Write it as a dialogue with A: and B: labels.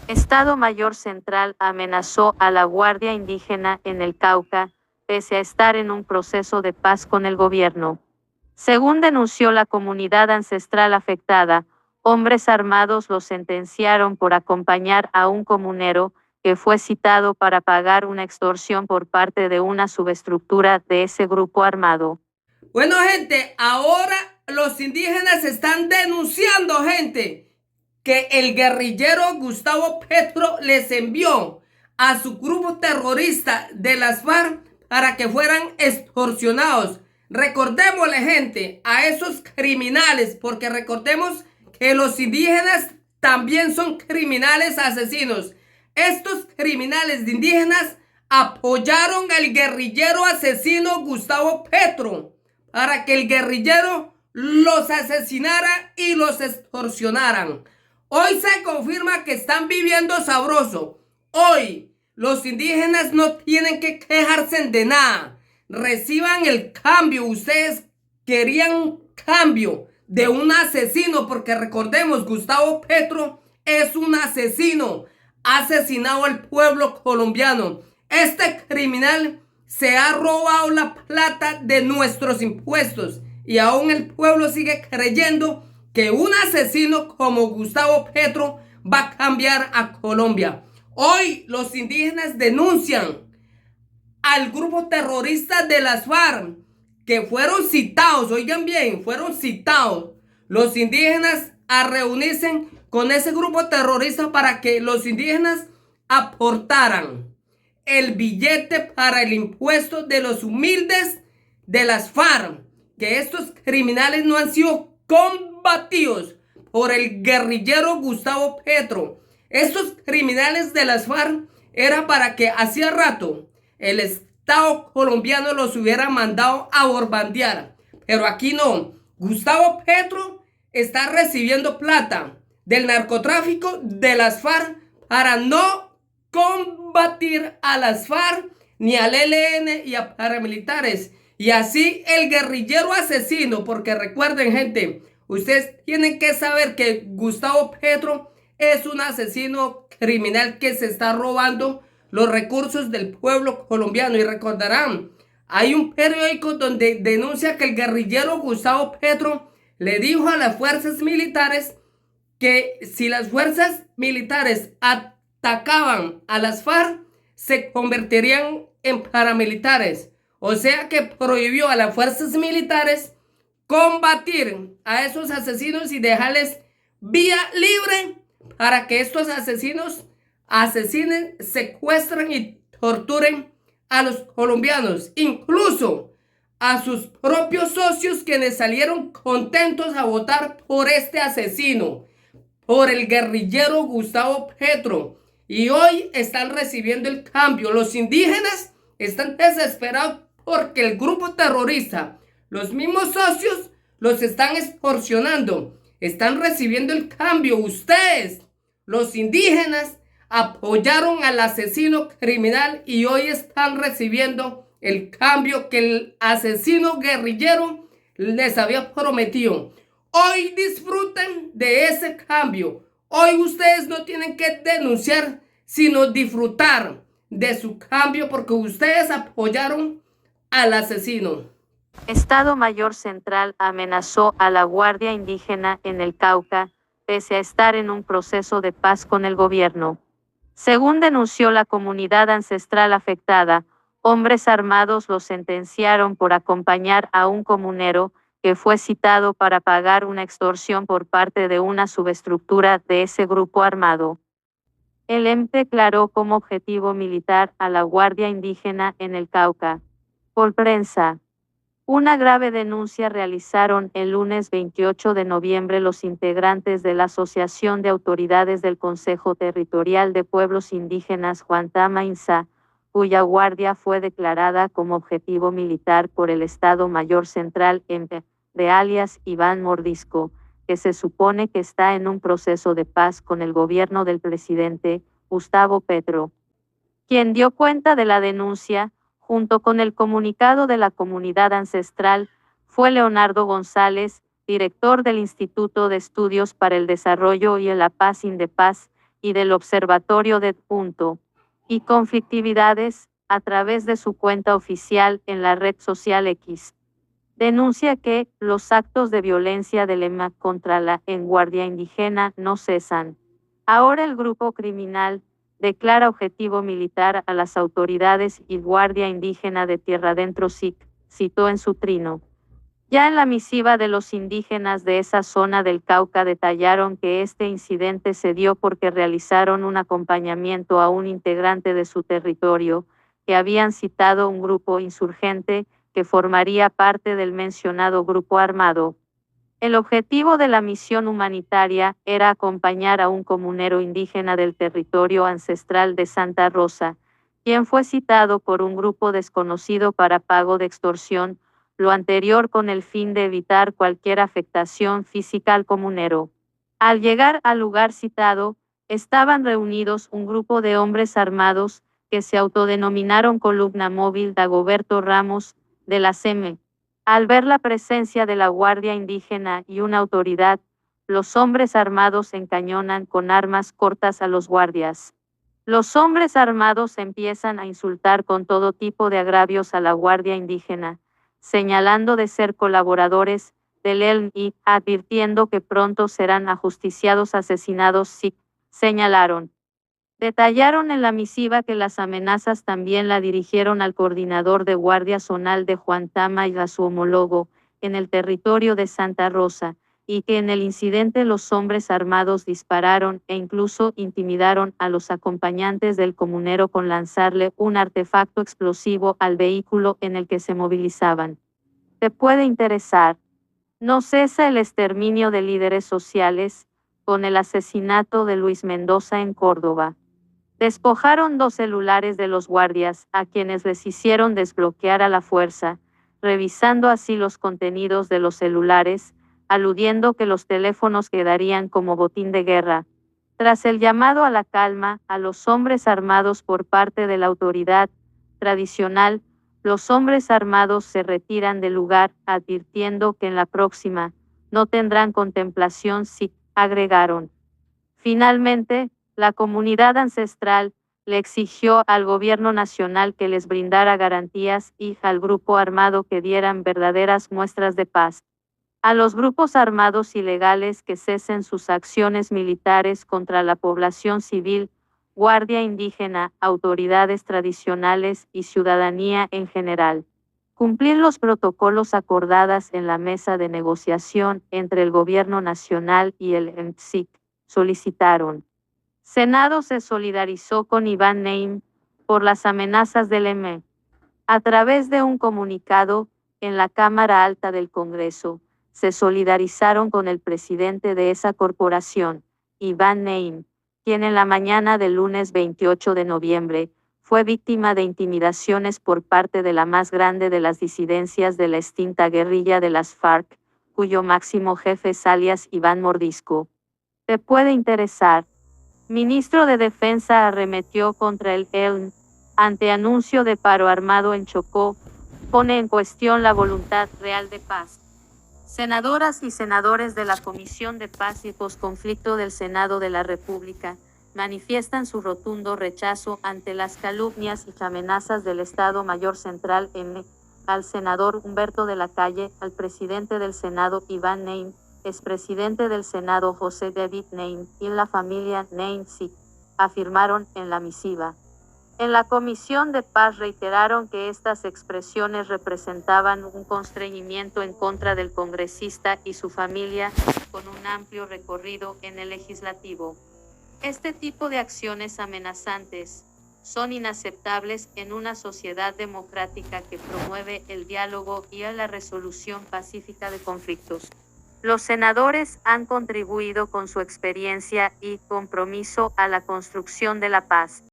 A: Estado Mayor Central amenazó a la Guardia Indígena en el Cauca, pese a estar en un proceso de paz con el gobierno. Según denunció la comunidad ancestral afectada, hombres armados los sentenciaron por acompañar a un comunero que fue citado para pagar una extorsión por parte de una subestructura de ese grupo armado.
B: Bueno, gente, ahora los indígenas están denunciando, gente, que el guerrillero Gustavo Petro les envió a su grupo terrorista de las FARC para que fueran extorsionados. Recordémosle, gente, a esos criminales, porque recordemos que los indígenas también son criminales asesinos. Estos criminales de indígenas apoyaron al guerrillero asesino Gustavo Petro para que el guerrillero los asesinara y los extorsionaran. Hoy se confirma que están viviendo sabroso. Hoy los indígenas no tienen que quejarse de nada. Reciban el cambio. Ustedes querían un cambio de un asesino, porque recordemos, Gustavo Petro es un asesino. Ha asesinado al pueblo colombiano. Este criminal se ha robado la plata de nuestros impuestos y aún el pueblo sigue creyendo que un asesino como Gustavo Petro va a cambiar a Colombia. Hoy los indígenas denuncian al grupo terrorista de las FARC, que fueron citados, oigan bien, fueron citados los indígenas a reunirse con ese grupo terrorista para que los indígenas aportaran el billete para el impuesto de los humildes de las FARC, que estos criminales no han sido combatidos por el guerrillero Gustavo Petro. Estos criminales de las FARC era para que hacía rato el Estado colombiano los hubiera mandado a borbandear, pero aquí no. Gustavo Petro está recibiendo plata del narcotráfico de las FARC para no combatir a las FARC ni al ELN y a paramilitares. Y así el guerrillero asesino, porque recuerden, gente, ustedes tienen que saber que Gustavo Petro es un asesino criminal que se está robando los recursos del pueblo colombiano. Y recordarán, hay un periódico donde denuncia que el guerrillero Gustavo Petro le dijo a las fuerzas militares que si las fuerzas militares atacaban a las FARC, se convertirían en paramilitares. O sea que prohibió a las fuerzas militares combatir a esos asesinos y dejarles vía libre para que estos asesinos asesinen, secuestren y torturen a los colombianos, incluso a sus propios socios, quienes salieron contentos a votar por este asesino, por el guerrillero Gustavo Petro. Y hoy están recibiendo el cambio. Los indígenas están desesperados porque el grupo terrorista, los mismos socios, los están extorsionando. Están recibiendo el cambio. Ustedes, los indígenas, apoyaron al asesino criminal y hoy están recibiendo el cambio que el asesino guerrillero les había prometido. Hoy disfruten de ese cambio. Hoy ustedes no tienen que denunciar, sino disfrutar de su cambio, porque ustedes apoyaron al asesino.
A: Estado Mayor Central amenazó a la Guardia Indígena en el Cauca, pese a estar en un proceso de paz con el gobierno. Según denunció la comunidad ancestral afectada, hombres armados los sentenciaron por acompañar a un comunero que fue citado para pagar una extorsión por parte de una subestructura de ese grupo armado. El EMP declaró como objetivo militar a la Guardia Indígena en el Cauca. Por prensa. Una grave denuncia realizaron el lunes 28 de noviembre los integrantes de la Asociación de Autoridades del Consejo Territorial de Pueblos Indígenas Juantama Insa, cuya guardia fue declarada como objetivo militar por el Estado Mayor Central EMP, de alias Iván Mordisco, que se supone que está en un proceso de paz con el gobierno del presidente Gustavo Petro. Quien dio cuenta de la denuncia, junto con el comunicado de la comunidad ancestral, fue Leonardo González, director del Instituto de Estudios para el Desarrollo y la Paz INDEPAZ, y del Observatorio de Punto y Conflictividades, a través de su cuenta oficial en la red social X. Denuncia que los actos de violencia del EMA contra la Guardia Indígena no cesan. Ahora el grupo criminal declara objetivo militar a las autoridades y Guardia Indígena de Tierra Adentro SIC, citó en su trino. Ya en la misiva de los indígenas de esa zona del Cauca detallaron que este incidente se dio porque realizaron un acompañamiento a un integrante de su territorio, que habían citado un grupo insurgente que formaría parte del mencionado grupo armado. El objetivo de la misión humanitaria era acompañar a un comunero indígena del territorio ancestral de Santa Rosa, quien fue citado por un grupo desconocido para pago de extorsión, lo anterior con el fin de evitar cualquier afectación física al comunero. Al llegar al lugar citado, estaban reunidos un grupo de hombres armados que se autodenominaron Columna Móvil Dagoberto Ramos, de la SEME. Al ver la presencia de la Guardia Indígena y una autoridad, los hombres armados encañonan con armas cortas a los guardias. Los hombres armados empiezan a insultar con todo tipo de agravios a la Guardia Indígena, señalando de ser colaboradores del ELN y advirtiendo que pronto serán ajusticiados asesinados si señalaron. Detallaron en la misiva que las amenazas también la dirigieron al coordinador de Guardia Zonal de Juantama y a su homólogo, en el territorio de Santa Rosa, y que en el incidente los hombres armados dispararon e incluso intimidaron a los acompañantes del comunero con lanzarle un artefacto explosivo al vehículo en el que se movilizaban. Te puede interesar. No cesa el exterminio de líderes sociales, con el asesinato de Luis Mendoza en Córdoba. Despojaron 2 celulares de los guardias, a quienes les hicieron desbloquear a la fuerza, revisando así los contenidos de los celulares, aludiendo que los teléfonos quedarían como botín de guerra. Tras el llamado a la calma a los hombres armados por parte de la autoridad tradicional, los hombres armados se retiran del lugar, advirtiendo que en la próxima no tendrán contemplación si agregaron. Finalmente, la comunidad ancestral le exigió al gobierno nacional que les brindara garantías y al grupo armado que dieran verdaderas muestras de paz. A los grupos armados ilegales que cesen sus acciones militares contra la población civil, Guardia Indígena, autoridades tradicionales y ciudadanía en general. Cumplir los protocolos acordados en la mesa de negociación entre el gobierno nacional y el MPSIC, solicitaron. Senado se solidarizó con Iván Nein por las amenazas del M. A través de un comunicado, en la Cámara Alta del Congreso, se solidarizaron con el presidente de esa corporación, Iván Nein, quien en la mañana del lunes 28 de noviembre, fue víctima de intimidaciones por parte de la más grande de las disidencias de la extinta guerrilla de las FARC, cuyo máximo jefe es alias Iván Mordisco. Te puede interesar. Ministro de Defensa arremetió contra el ELN, ante anuncio de paro armado en Chocó, pone en cuestión la voluntad real de paz. Senadoras y senadores de la Comisión de Paz y Posconflicto del Senado de la República manifiestan su rotundo rechazo ante las calumnias y amenazas del Estado Mayor Central al senador Humberto de la Calle, al presidente del Senado Iván Nein, expresidente del Senado José David Nein y la familia Nein SIC, afirmaron en la misiva. En la Comisión de Paz reiteraron que estas expresiones representaban un constreñimiento en contra del congresista y su familia, con un amplio recorrido en el legislativo. Este tipo de acciones amenazantes son inaceptables en una sociedad democrática que promueve el diálogo y la resolución pacífica de conflictos. Los senadores han contribuido con su experiencia y compromiso a la construcción de la paz.